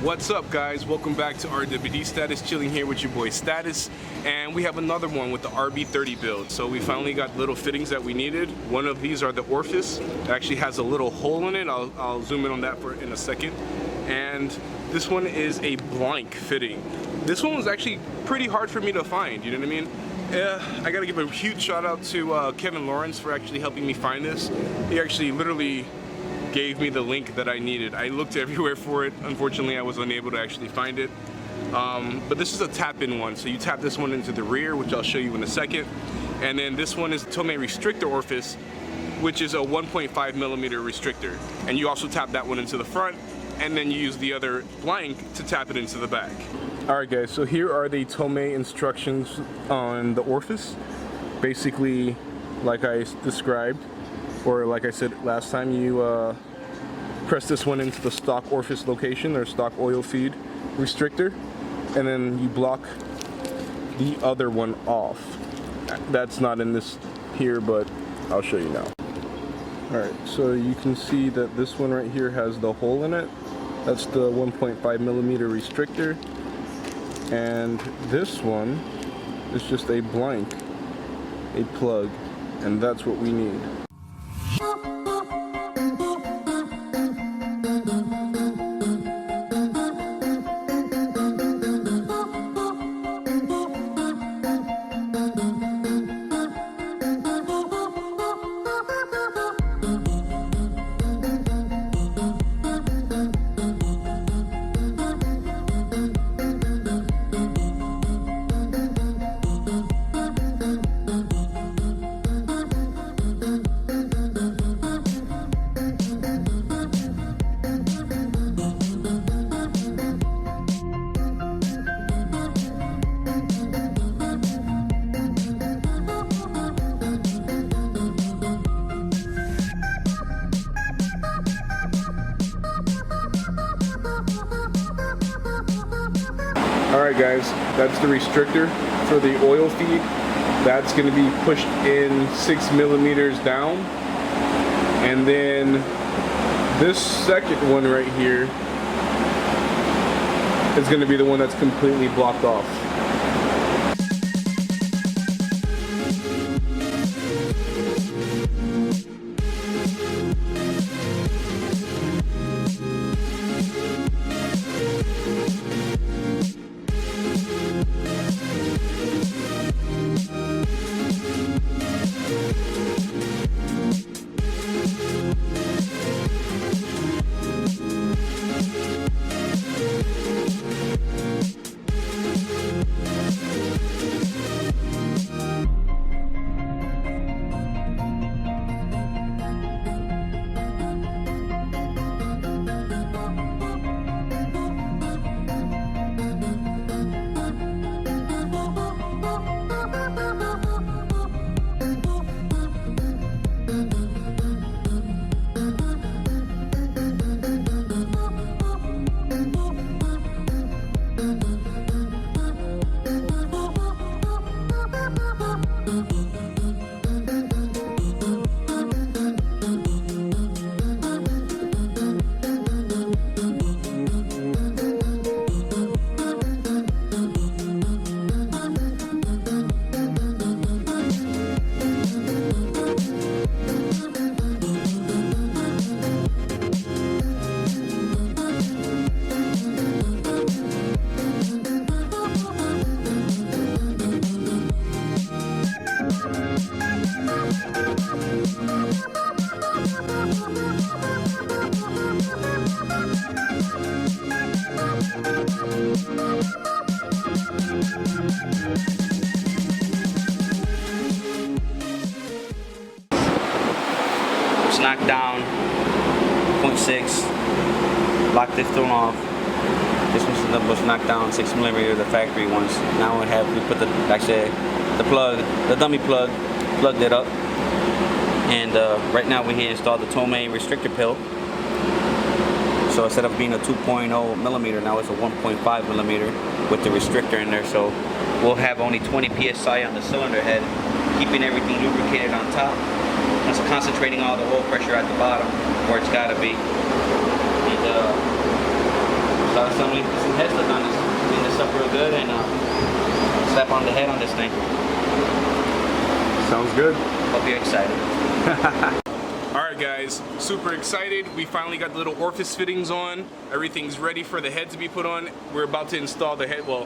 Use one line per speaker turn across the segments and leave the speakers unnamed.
What's up, guys? Welcome back to RB30DET Status, chilling here with your boy Status, and we have another one with the RB30 build. So we finally got little fittings that we needed. One of these are the orifice. It actually has a little hole in it. I'll zoom in on that in a second. And this one is a blank fitting. This one was actually pretty hard for me to find, you know what I mean? I gotta give a huge shout out to Kevin Lawrence for actually helping me find this. He actually literally gave me the link that I needed. I looked everywhere for it. Unfortunately, I was unable to actually find it. But this is a tap-in one, so you tap this one into the rear, which I'll show you in a second. And then this one is a Tomei restrictor orifice, which is a 1.5 millimeter restrictor. And you also tap that one into the front, and then you use the other blank to tap it into the back. Alright guys, so here are the Tomei instructions on the orifice. Basically, like I described, or like I said last time, you press this one into the stock orifice location, or stock oil feed restrictor, and then you block the other one off. That's not in this here, but I'll show you now. Alright, so you can see that this one right here has the hole in it. That's the 1.5 millimeter restrictor. And this one is just a blank, a plug, and that's what we need. Alright guys, that's the restrictor for the oil feed. That's going to be pushed in 6 millimeters down. And then this second one right here is going to be the one that's completely blocked off.
It's knocked down, 0.6, lock this thrown off. This was knocked down 6 millimeter, the factory ones. Now we put the plug, the dummy plug, plugged it up. And right now we installed the Tomei restrictor pill. So instead of being a 2.0 millimeter, now it's a 1.5 millimeter with the restrictor in there. So we'll have only 20 psi on the cylinder head, keeping everything lubricated on top. That's concentrating all the oil pressure at the bottom where it's got to be. And start assembling some head studs on this. Clean this up real good and slap on the head on this thing.
Sounds good.
Hope you're excited.
Alright guys, super excited. We finally got the little orifice fittings on. Everything's ready for the head to be put on. We're about to install the head, well,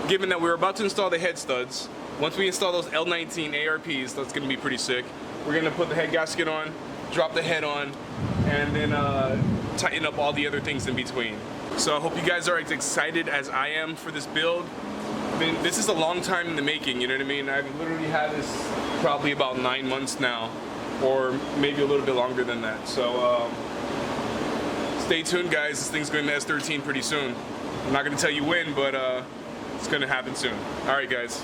given that we're about to install the head studs, once we install those L19 ARPs, that's gonna be pretty sick. We're gonna put the head gasket on, drop the head on, and then tighten up all the other things in between. So I hope you guys are as excited as I am for this build. I mean, this is a long time in the making, you know what I mean? I've literally had this probably about 9 months now, or maybe a little bit longer than that. So stay tuned guys, this thing's going to S13 pretty soon. I'm not gonna tell you when, but it's gonna happen soon. Alright guys.